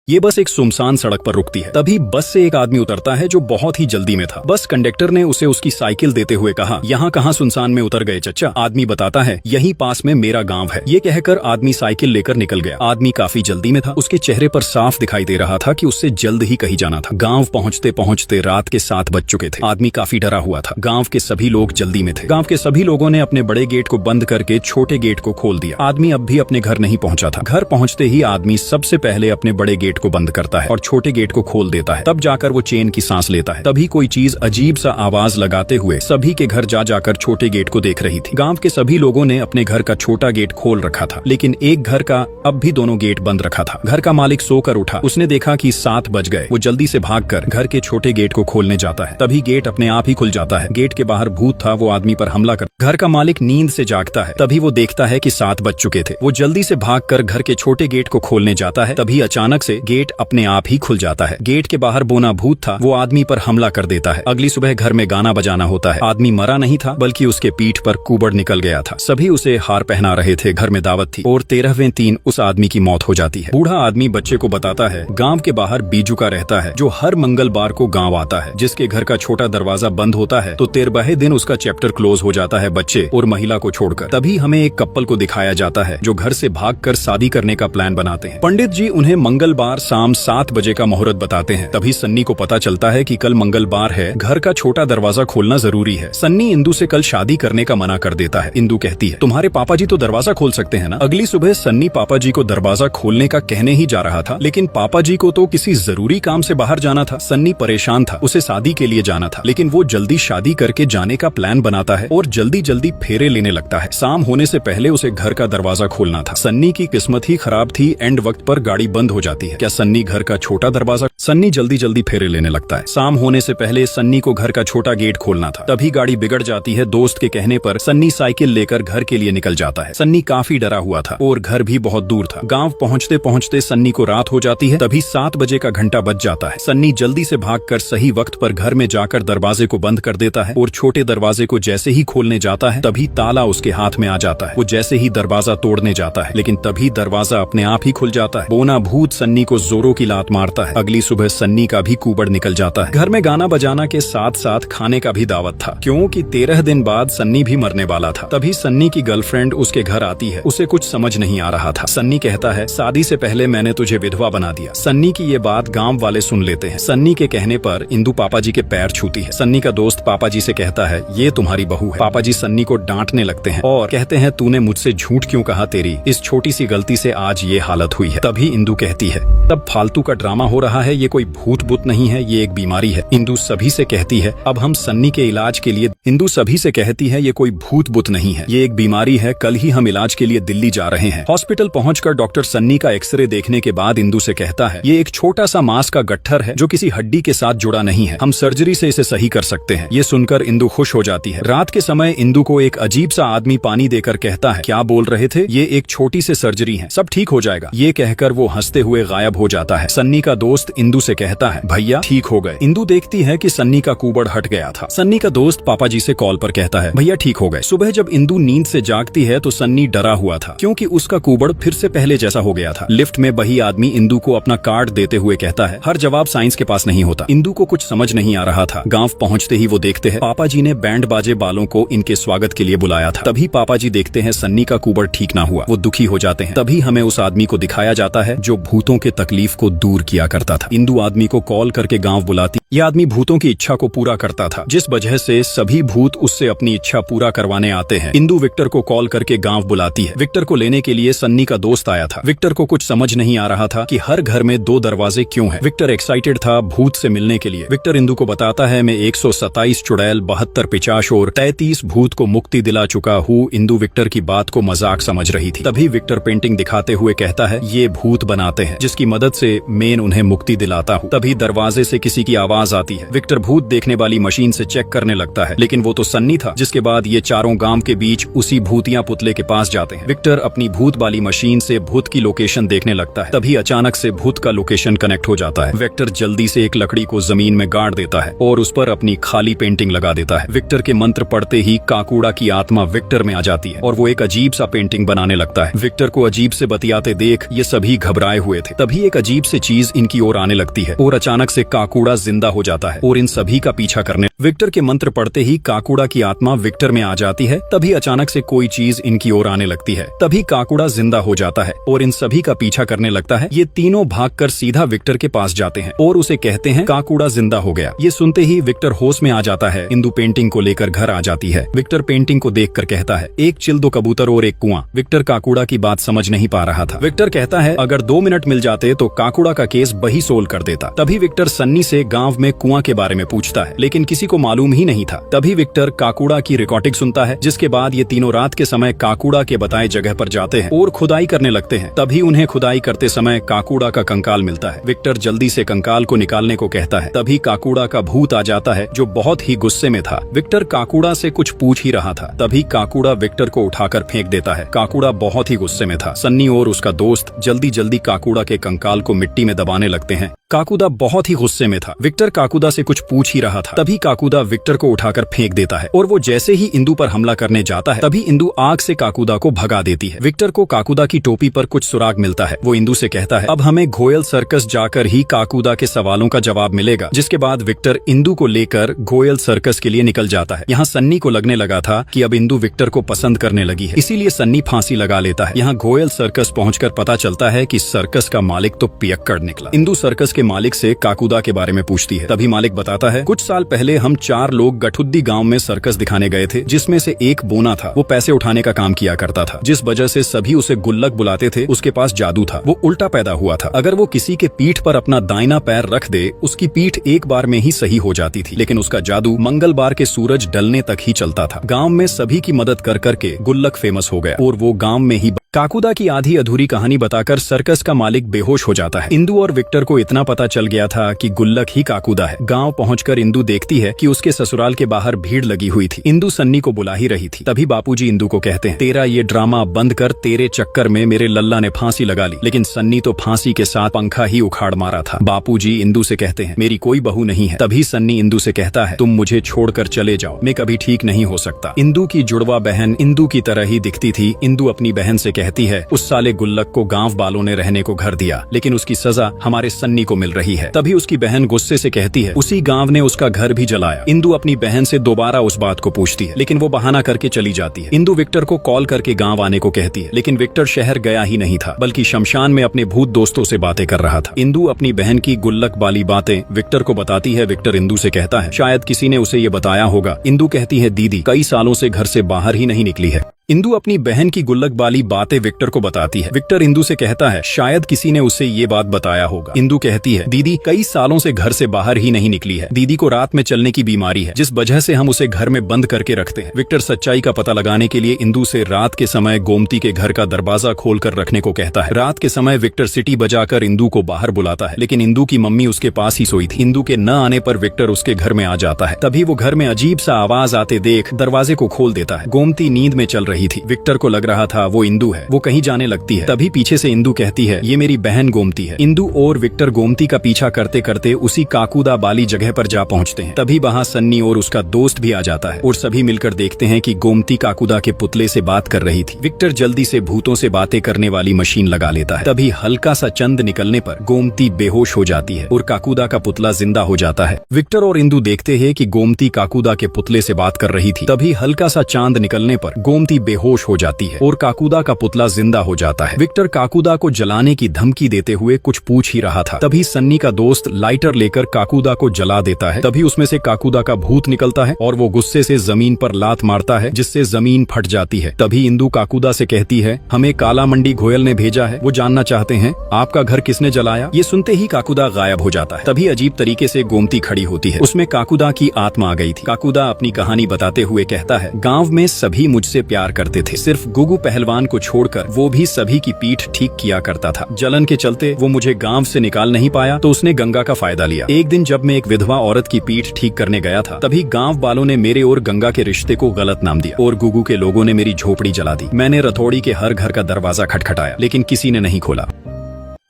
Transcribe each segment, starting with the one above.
ये बस एक सुनसान सड़क पर रुकती है। तभी बस से एक आदमी उतरता है जो बहुत ही जल्दी में था। बस कंडक्टर ने उसे उसकी साइकिल देते हुए कहा, यहाँ कहाँ सुनसान में उतर गए चच्चा? आदमी बताता है, यहीं पास में मेरा गांव है। ये कहकर आदमी साइकिल लेकर निकल गया। आदमी काफी जल्दी में था। उसके चेहरे पर साफ दिखाई दे रहा था कि उससे जल्द ही कहीं जाना था। गाँव पहुँचते पहुँचते रात के 7 बज चुके थे। आदमी काफी डरा हुआ था। गाँव के सभी लोग जल्दी में थे। गाँव के सभी लोगों ने अपने बड़े गेट को बंद करके छोटे गेट को खोल दिया। आदमी अब भी अपने घर नहीं पहुंचा था। घर पहुंचते ही आदमी सबसे पहले अपने बड़े गेट को बंद करता है और छोटे गेट को खोल देता है। तब जाकर वो चैन की सांस लेता है। तभी कोई चीज अजीब सा आवाज लगाते हुए सभी के घर जा जाकर छोटे गेट को देख रही थी। गांव के सभी लोगों ने अपने घर का छोटा गेट खोल रखा था, लेकिन एक घर का अब भी दोनों गेट बंद रखा था। घर का मालिक सोकर उठा। उसने देखा कि 7 बज गए। वो जल्दी से भागकर घर के छोटे गेट को खोलने जाता है। तभी गेट अपने आप ही खुल जाता है। गेट के बाहर भूत था। वो आदमी पर हमला कर घर का मालिक नींद से जागता है। तभी वो देखता है कि 7 बज चुके थे। वो जल्दी से भागकर घर के छोटे गेट को खोलने जाता है। तभी अचानक से गेट अपने आप ही खुल जाता है। गेट के बाहर बोना भूत था। वो आदमी पर हमला कर देता है। अगली सुबह घर में गाना बजाना होता है। आदमी मरा नहीं था, बल्कि उसके पीठ पर कुबड़ निकल गया था। सभी उसे हार पहना रहे थे। घर में दावत थी और 13वें दिन उस आदमी की मौत हो जाती है। बूढ़ा आदमी बच्चे को बताता है, गांव के बाहर बीजू का रहता है जो हर मंगलवार को गांव आता है। जिसके घर का छोटा दरवाजा बंद होता है तो 13वें दिन उसका चैप्टर क्लोज हो जाता है बच्चे और महिला को छोड़कर। तभी हमें एक कपल को दिखाया जाता है जो घर से भागकर शादी करने का प्लान बनाते हैं। पंडित जी उन्हें मंगलवार शाम 7 बजे का मुहूर्त बताते हैं। तभी सन्नी को पता चलता है कि कल मंगलवार है, घर का छोटा दरवाजा खोलना जरूरी है। सन्नी इंदु से कल शादी करने का मना कर देता है। इंदु कहती है, तुम्हारे पापा जी तो दरवाजा खोल सकते हैं ना। अगली सुबह सन्नी पापा जी को दरवाजा खोलने का कहने ही जा रहा था, लेकिन पापा जी को तो किसी जरूरी काम से बाहर जाना था। सन्नी परेशान था। उसे शादी के लिए जाना था, लेकिन वो जल्दी शादी करके जाने का प्लान बनाता है और जल्दी जल्दी फेरे लेने लगता है। शाम होने से पहले उसे घर का दरवाजा खोलना था। सन्नी की किस्मत ही खराब थी। एंड वक्त पर गाड़ी बंद हो जाती है। क्या सन्नी घर का छोटा दरवाजा सन्नी जल्दी जल्दी फेरे लेने लगता है। शाम होने से पहले सन्नी को घर का छोटा गेट खोलना था। तभी गाड़ी बिगड़ जाती है। दोस्त के कहने पर सन्नी साइकिल लेकर घर के लिए निकल जाता है। सन्नी काफी डरा हुआ था और घर भी बहुत दूर था। गांव पहुंचते पहुंचते सन्नी को रात हो जाती है। तभी 7 बजे का घंटा बज जाता है। सन्नी जल्दी से भागकर सही वक्त पर घर में जाकर दरवाजे को बंद कर देता है और छोटे दरवाजे को जैसे ही खोलने जाता है तभी ताला उसके हाथ में आ जाता है। वो जैसे ही दरवाजा तोड़ने जाता है, लेकिन तभी दरवाजा अपने आप ही खुल जाता है। बोना भूत सन्नी को जोरों की लात मारता है। अगली सुबह सन्नी का भी कुबड़ निकल जाता है। घर में गाना बजाना के साथ साथ खाने का भी दावत था, क्योंकि 13 दिन बाद सन्नी भी मरने वाला था। तभी सन्नी की गर्लफ्रेंड उसके घर आती है। उसे कुछ समझ नहीं आ रहा था। सन्नी कहता है, शादी से पहले मैंने तुझे विधवा बना दिया। सन्नी की ये बात गांव वाले सुन लेते हैं। सन्नी के कहने पर इंदु पापा जी के पैर छूती है। सन्नी का दोस्त पापा जी से कहता है, ये तुम्हारी बहू है। पापा जी सन्नी को डांटने लगते हैं और कहते हैं, तूने मुझसे झूठ क्यों कहा? तेरी इस छोटी सी गलती से आज ये हालत हुई है। तभी इंदु कहती है, तब फालतू का ड्रामा हो रहा है। ये कोई भूत बुत नहीं है, ये एक बीमारी है। इंदु सभी से कहती है, अब हम सन्नी के इलाज के लिए इंदु सभी से कहती है, ये कोई भूत बुत नहीं है, ये एक बीमारी है। कल ही हम इलाज के लिए दिल्ली जा रहे हैं। हॉस्पिटल पहुंचकर डॉक्टर सन्नी का एक्सरे देखने के बाद इंदु से कहता है, ये एक छोटा सा मांस का गट्ठर है जो किसी हड्डी के साथ जुड़ा नहीं है। हम सर्जरी से इसे सही कर सकते हैं। ये सुनकर इंदु खुश हो जाती है। रात के समय इंदु को एक अजीब सा आदमी पानी देकर कहता है, क्या बोल रहे थे? ये एक छोटी सी सर्जरी है, सब ठीक हो जाएगा। ये कहकर वो हंसते हुए गायब हो जाता है। सन्नी का दोस्त इंदु से कहता है, भैया ठीक हो गए। इंदु देखती है कि सन्नी का कुबड़ हट गया था। सन्नी का दोस्त पापा जी से कॉल पर कहता है, भैया ठीक हो गए। सुबह जब इंदु नींद से जागती है तो सन्नी डरा हुआ था, क्योंकि उसका कुबड़ फिर से पहले जैसा हो गया था। लिफ्ट में वही आदमी इंदु को अपना कार्ड देते हुए कहता है, हर जवाब साइंस के पास नहीं होता। इंदु को कुछ समझ नहीं आ रहा था। गांव पहुंचते ही वो देखते हैं पापा जी ने बैंड बाजे वालों को इनके स्वागत के लिए बुलाया था। तभी पापा जी देखते हैं सन्नी का कुबड़ ठीक ना हुआ। वो दुखी हो जाते हैं। तभी हमें उस आदमी को दिखाया जाता है जो भूतों के तकलीफ को दूर किया करता था। इंदु आदमी को कॉल करके गांव बुलाती। यह आदमी भूतों की इच्छा को पूरा करता था, जिस वजह से सभी भूत उससे अपनी इच्छा पूरा करवाने आते हैं। इंदु विक्टर को कॉल करके गांव बुलाती है। विक्टर को लेने के लिए सन्नी का दोस्त आया था। विक्टर को कुछ समझ नहीं आ रहा था कि हर घर में 2 दरवाजे क्यों हैं। विक्टर एक्साइटेड था भूत से मिलने के लिए। विक्टर इंदु को बताता है, मैं 127 चुड़ैल, 72 पिशाच और 33 भूत को मुक्ति दिला चुका हूँ। इंदु विक्टर की बात को मजाक समझ रही थी। तभी विक्टर पेंटिंग दिखाते हुए कहता है, ये भूत बनाते हैं जिसकी मदद से मैं उन्हें मुक्ति दिलाता हूँ। तभी दरवाजे से किसी की आवाज आवाज आती है। विक्टर भूत देखने वाली मशीन से चेक करने लगता है, लेकिन वो तो सन्नी था। जिसके बाद ये चारों गांव के बीच उसी भूतिया पुतले के पास जाते हैं। विक्टर अपनी भूत वाली मशीन से भूत की लोकेशन देखने लगता है। तभी अचानक से भूत का लोकेशन कनेक्ट हो जाता है। विक्टर जल्दी से एक लकड़ी को जमीन में गाड़ देता है और उस पर अपनी खाली पेंटिंग लगा देता है। विक्टर के मंत्र पढ़ते ही काकूड़ा की आत्मा विक्टर में आ जाती है और वो एक अजीब सा पेंटिंग बनाने लगता है। विक्टर को अजीब से बतियाते देख ये सभी घबराए हुए थे। तभी एक अजीब से चीज इनकी ओर आने लगती है और अचानक से काकूड़ा जिंदा हो जाता है और इन सभी का पीछा करने। विक्टर के मंत्र पढ़ते ही काकूड़ा की आत्मा विक्टर में आ जाती है। तभी अचानक से कोई चीज इनकी ओर आने लगती है। तभी काकूड़ा जिंदा हो जाता है और इन सभी का पीछा करने लगता है। ये तीनों भागकर सीधा विक्टर के पास जाते हैं और उसे कहते हैं काकूड़ा जिंदा हो गया। ये सुनते ही विक्टर होश में आ जाता है। इंदु पेंटिंग को लेकर घर आ जाती है। विक्टर पेंटिंग को देखकर कहता है, एक चिल, दो कबूतर और एक कुआं। विक्टर काकूड़ा की बात समझ नहीं पा रहा था। विक्टर कहता है अगर 2 मिनट मिल जाते तो काकूड़ा का केस वही सोल्व कर देता। तभी विक्टर सन्नी से गांव में कुआं के बारे में पूछता है, लेकिन किसी को मालूम ही नहीं था। तभी विक्टर काकूड़ा की रिकॉर्डिंग सुनता है, जिसके बाद ये तीनों रात के समय काकूड़ा के बताए जगह पर जाते हैं और खुदाई करने लगते हैं। तभी उन्हें खुदाई करते समय काकूड़ा का कंकाल मिलता है। विक्टर जल्दी से कंकाल को निकालने को कहता है। तभी काकूड़ा का भूत आ जाता है जो बहुत ही गुस्से में था। विक्टर काकूड़ा से कुछ पूछ ही रहा था, तभी काकूड़ा विक्टर को उठाकर फेंक देता है। काकूड़ा बहुत ही गुस्से में था। सन्नी और उसका दोस्त जल्दी जल्दी काकूड़ा के कंकाल को मिट्टी में दबाने लगते हैं। काकूदा बहुत ही गुस्से में था। विक्टर काकूदा से कुछ पूछ ही रहा था, तभी काकूदा विक्टर को उठाकर फेंक देता है और वो जैसे ही इंदु पर हमला करने जाता है तभी इंदु आग से काकूदा को भगा देती है। विक्टर को काकूदा की टोपी पर कुछ सुराग मिलता है। वो इंदु से कहता है अब हमें घोयल सर्कस जाकर ही काकूदा के सवालों का जवाब मिलेगा। जिसके बाद विक्टर इंदु को लेकर घोयल सर्कस के लिए निकल जाता है। यहाँ सन्नी को लगने लगा था कि अब इंदु विक्टर को पसंद करने लगी है, इसीलिए सन्नी फांसी लगा लेता है। यहाँ घोयल सर्कस पहुंचकर पता चलता है कि सर्कस का मालिक तो पियक्कड़ निकला। इंदु सर्कस के मालिक से काकूदा के बारे में पूछती है। तभी मालिक बताता है कुछ साल पहले हम 4 लोग गठुद्दी गांव में सर्कस दिखाने गए थे, जिसमें से एक बोना था। वो पैसे उठाने का काम किया करता था, जिस वजह से सभी उसे गुल्लक बुलाते थे। उसके पास जादू था, वो उल्टा पैदा हुआ था। अगर वो किसी के पीठ पर अपना दाहिना पैर रख दे उसकी पीठ एक बार में ही सही हो जाती थी, लेकिन उसका जादू मंगलवार के सूरज ढलने तक ही चलता था। गाँव में सभी की मदद कर करके गुल्लक फेमस हो गया और वो गाँव में ही। काकूदा की आधी अधूरी कहानी बताकर सर्कस का मालिक बेहोश हो जाता है। इंदु और विक्टर को इतना पता चल गया था कि गुल्लक ही काकूदा है। गांव पहुंचकर इंदु देखती है कि उसके ससुराल के बाहर भीड़ लगी हुई थी। इंदु सन्नी को बुला ही रही थी। तभी बापूजी इंदु को कहते हैं तेरा ये ड्रामा बंद कर, तेरे चक्कर में मेरे लल्ला ने फांसी लगा ली। लेकिन सन्नी तो फांसी के साथ पंखा ही उखाड़ मारा था। बापूजी इंदु से कहते हैं मेरी कोई बहू नहीं है। तभी सन्नी इंदु से कहता है तुम मुझे छोड़कर चले जाओ, मैं कभी ठीक नहीं हो सकता। इंदु की जुड़वा बहन इंदु की तरह ही दिखती थी। इंदु अपनी बहन से कहती है उस साले गुल्लक को गांव वालों ने रहने को घर दिया, लेकिन उसकी सजा हमारे सन्नी को मिल रही है। तभी उसकी बहन गुस्से से कहती है उसी गांव ने उसका घर भी जलाया। इंदु अपनी बहन से दोबारा उस बात को पूछती है, लेकिन वो बहाना करके चली जाती है। इंदु विक्टर को कॉल करके गांव आने को कहती है, लेकिन विक्टर शहर गया ही नहीं था, बल्कि शमशान में अपने भूत दोस्तों से बातें कर रहा था। इंदु अपनी बहन की गुल्लक वाली बातें विक्टर को बताती है। विक्टर इंदु से कहता है शायद किसी ने उसे ये बताया होगा। इंदु कहती है दीदी कई सालों से घर से बाहर ही नहीं निकली है। इंदु अपनी बहन की गुल्लक वाली बातें विक्टर को बताती है। विक्टर इंदु से कहता है शायद किसी ने उसे ये बात बताया होगा। इंदु कहती है दीदी कई सालों से घर से बाहर ही नहीं निकली है। दीदी को रात में चलने की बीमारी है, जिस वजह से हम उसे घर में बंद करके रखते हैं। विक्टर सच्चाई का पता लगाने के लिए इंदु से रात के समय गोमती के घर का दरवाजा खोलकर रखने को कहता है। रात के समय विक्टर सीटी बजाकर इंदु को बाहर बुलाता है, लेकिन इंदु की मम्मी उसके पास ही सोई थी। इंदु के न आने पर विक्टर उसके घर में आ जाता है। तभी वो घर में अजीब सा आवाज आते देख दरवाजे को खोल देता है। गोमती नींद में चल रही थी। विक्टर को लग रहा था वो इंदु है। वो कहीं जाने लगती है। तभी पीछे से इंदु कहती है ये मेरी बहन गोमती है। इंदु और विक्टर गोमती का पीछा करते करते उसी काकूदा वाली जगह पर जा पहुंचते हैं। तभी वहां सन्नी और उसका दोस्त भी आ जाता है और सभी मिलकर देखते हैं कि गोमती काकूदा के पुतले से बात कर रही थी। विक्टर जल्दी से भूतों से बातें करने वाली मशीन लगा लेता है। तभी हल्का सा चंद निकलने पर गोमती बेहोश हो जाती है और काकूदा का पुतला जिंदा हो जाता है। विक्टर और इंदु देखते हैं कि गोमती काकूदा के पुतले से बात कर रही थी। तभी हल्का सा चांद निकलने पर गोमती बेहोश हो जाती है और काकूदा का पुतला जिंदा हो जाता है। विक्टर काकूदा को जलाने की धमकी देते हुए कुछ पूछ ही रहा था। तभी सन्नी का दोस्त लाइटर लेकर काकूदा को जला देता है। तभी उसमें से काकूदा का भूत निकलता है और वो गुस्से से जमीन पर लात मारता है, जिससे जमीन फट जाती है। तभी इंदु काकूदा से कहती है हमें काला मंडी घोयल ने भेजा है, वो जानना चाहते हैं आपका घर किसने जलाया। ये सुनते ही काकूदा गायब हो जाता है। तभी अजीब तरीके से गोमती खड़ी होती है। उसमें काकूदा की आत्मा आ गई थी। काकूदा अपनी कहानी बताते हुए कहता है गाँव में सभी मुझसे प्यार करते थे। सिर्फ गुगू पहलवान को छोड़कर वो भी सभी की पीठ ठीक किया करता था। जलन के चलते वो मुझे गांव से निकाल नहीं पाया तो उसने गंगा का फायदा लिया। एक दिन जब मैं एक विधवा औरत की पीठ ठीक करने गया था, तभी गांव वालों ने मेरे और गंगा के रिश्ते को गलत नाम दिया और गुगू के लोगों ने मेरी झोपड़ी जला दी। मैंने रथौड़ी के हर घर का दरवाजा खटखटाया, लेकिन किसी ने नहीं खोला।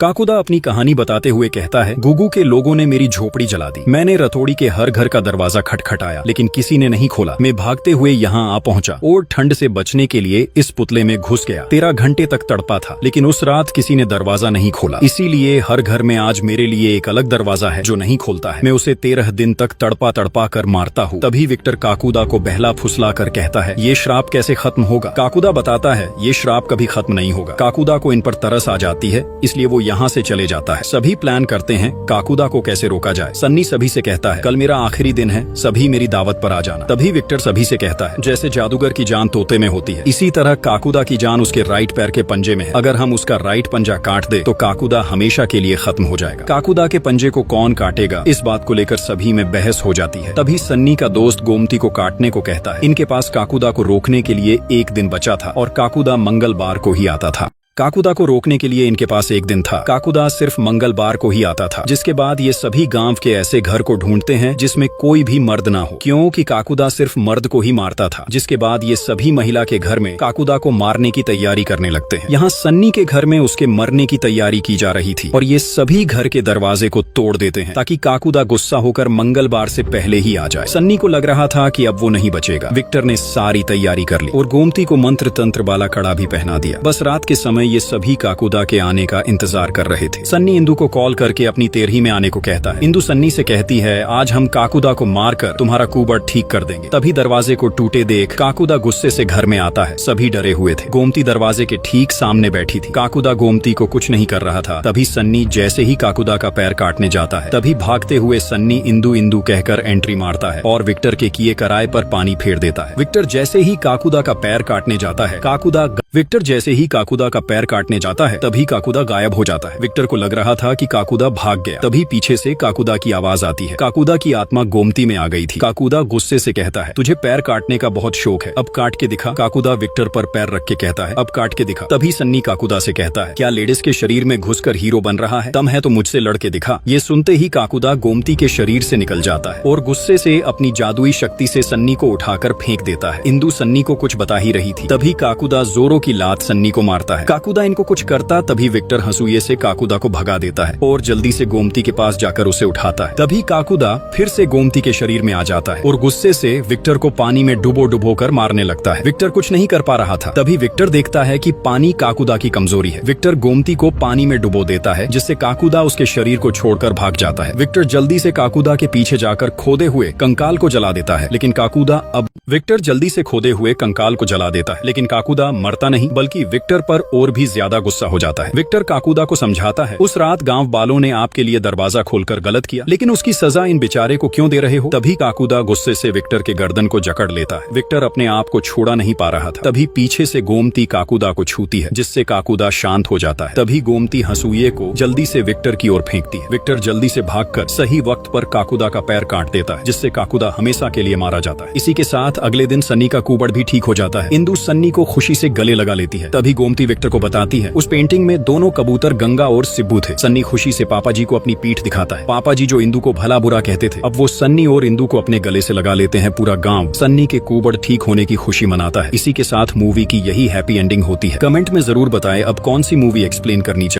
काकुदा अपनी कहानी बताते हुए कहता है, गुगू के लोगों ने मेरी झोपड़ी जला दी। मैंने रथौड़ी के हर घर का दरवाजा खटखटाया, लेकिन किसी ने नहीं खोला। मैं भागते हुए यहाँ आ पहुंचा और ठंड से बचने के लिए इस पुतले में घुस गया। 13 घंटे तक तड़पा था, लेकिन उस रात किसी ने दरवाजा नहीं खोला। इसीलिए हर घर में आज मेरे लिए एक अलग दरवाजा है जो नहीं खोलता है। मैं उसे 13 दिन तक तड़पा तड़पा कर मारता हूँ। तभी विक्टर काकुदा को बहला फुसला कर कहता है, ये श्राप कैसे खत्म होगा? काकुदा बताता है, ये श्राप कभी खत्म नहीं होगा। काकुदा को इन पर तरस आ जाती है, इसलिए वो यहाँ से चले जाता है। सभी प्लान करते हैं काकुदा को कैसे रोका जाए। सन्नी सभी से कहता है, कल मेरा आखिरी दिन है, सभी मेरी दावत पर आ जाना। तभी विक्टर सभी से कहता है, जैसे जादूगर की जान तोते में होती है, इसी तरह काकुदा की जान उसके राइट पैर के पंजे में है। अगर हम उसका राइट पंजा काट दे तो काकुदा हमेशा के लिए खत्म हो जाएगा। काकुदा के पंजे को कौन काटेगा, इस बात को लेकर सभी में बहस हो जाती है। तभी सन्नी का दोस्त गोमती को काटने को कहता है। इनके पास काकुदा को रोकने के लिए एक दिन बचा था और काकुदा मंगलवार को ही आता था। काकुदा को रोकने के लिए इनके पास एक दिन था। काकुदा सिर्फ मंगलवार को ही आता था, जिसके बाद ये सभी गांव के ऐसे घर को ढूंढते हैं जिसमें कोई भी मर्द ना हो, क्योंकि काकुदा सिर्फ मर्द को ही मारता था। जिसके बाद ये सभी महिला के घर में काकुदा को मारने की तैयारी करने लगते हैं। यहाँ सन्नी के घर में उसके मरने की तैयारी की जा रही थी और ये सभी घर के दरवाजे को तोड़ देते हैं ताकि काकुदा गुस्सा होकर मंगलवार से पहले ही आ जाए। सन्नी को लग रहा था कि अब वो नहीं बचेगा। विक्टर ने सारी तैयारी कर ली और गोमती को मंत्र तंत्र वाला कड़ा भी पहना दिया। बस रात के समय ये सभी काकुदा के आने का इंतजार कर रहे थे। सन्नी इंदु को कॉल करके अपनी तेरही में आने को कहता है। इंदु सन्नी से कहती है, आज हम काकुदा को मारकर तुम्हारा कुबड़ ठीक कर देंगे। तभी दरवाजे को टूटे देख काकुदा गुस्से से घर में आता है। सभी डरे हुए थे। गोमती दरवाजे के ठीक सामने बैठी थी। काकुदा गोमती को कुछ नहीं कर रहा था। तभी सन्नी जैसे ही काकुदा का पैर काटने जाता है, तभी भागते हुए सन्नी इंदु इंदु कहकर एंट्री मारता है और विक्टर के किए कराए पर पानी फेर देता है। विक्टर जैसे ही काकुदा का पैर काटने जाता है, तभी काकुदा गायब हो जाता है। विक्टर को लग रहा था कि काकुदा भाग गया। तभी पीछे से काकुदा की आवाज आती है। काकुदा की आत्मा गोमती में आ गई थी। काकुदा गुस्से से कहता है, तुझे पैर काटने का बहुत शौक है, अब काट के दिखा। काकुदा विक्टर पर पैर रख के कहता है, अब काट के दिखा। तभी सन्नी काकुदा से कहता है, क्या लेडीज के शरीर में घुसकर हीरो बन रहा है? दम है तो मुझसे लड़ के दिखा। ये सुनते ही काकुदा गोमती के शरीर से निकल जाता है और गुस्से से अपनी जादुई शक्ति से सन्नी को उठाकर फेंक देता है। इंदु सन्नी को कुछ बता ही रही थी। तभी काकुदा जोरों की लात सन्नी को मारता है। काकुदा इनको कुछ करता तभी विक्टर हंसुए से काकुदा को भगा देता है और जल्दी से गोमती के पास जाकर उसे उठाता है। तभी काकुदा फिर से गोमती के शरीर में आ जाता है और गुस्से से विक्टर को पानी में डुबो कर मारने लगता है। विक्टर कुछ नहीं कर पा रहा था। तभी विक्टर देखता है कि पानी काकुदा की कमजोरी है। विक्टर गोमती को पानी में डुबो देता है, जिससे काकुदा उसके शरीर को छोड़कर भाग जाता है। विक्टर जल्दी से काकुदा के पीछे जाकर खोदे हुए कंकाल को जला देता है, लेकिन काकुदा मरता नहीं, बल्कि विक्टर पर और भी ज्यादा गुस्सा हो जाता है। विक्टर काकुदा को समझाता है, उस रात गांव वालों ने आपके लिए दरवाजा खोलकर गलत किया, लेकिन उसकी सजा इन बेचारे को क्यों दे रहे हो? तभी काकुदा गुस्से से विक्टर के गर्दन को जकड़ लेता है। विक्टर अपने आप को छोड़ा नहीं पा रहा था। तभी पीछे से गोमती काकुदा को छूती है, जिससे काकुदा शांत हो जाता है। तभी गोमती हंसुए को जल्दी से विक्टर की ओर फेंकती है। विक्टर जल्दी से भागकर सही वक्त पर काकुदा का पैर काट देता है, जिससे काकुदा हमेशा के लिए मारा जाता है। इसी के साथ अगले दिन सन्नी का कुबड़ भी ठीक हो जाता है। इंदु सन्नी को खुशी से गले लगा लेती है। तभी गोमती विक्टर को बताती है, उस पेंटिंग में दोनों कबूतर गंगा और सिब्बू थे। सन्नी खुशी से पापा जी को अपनी पीठ दिखाता है। पापा जी जो इंदु को भला बुरा कहते थे, अब वो सन्नी और इंदु को अपने गले से लगा लेते हैं। पूरा गांव सन्नी के कुबड़ ठीक होने की खुशी मनाता है। इसी के साथ मूवी की यही हैप्पी एंडिंग होती है। कमेंट में जरूर बताएं अब कौन सी मूवी एक्सप्लेन करनी चाहिए।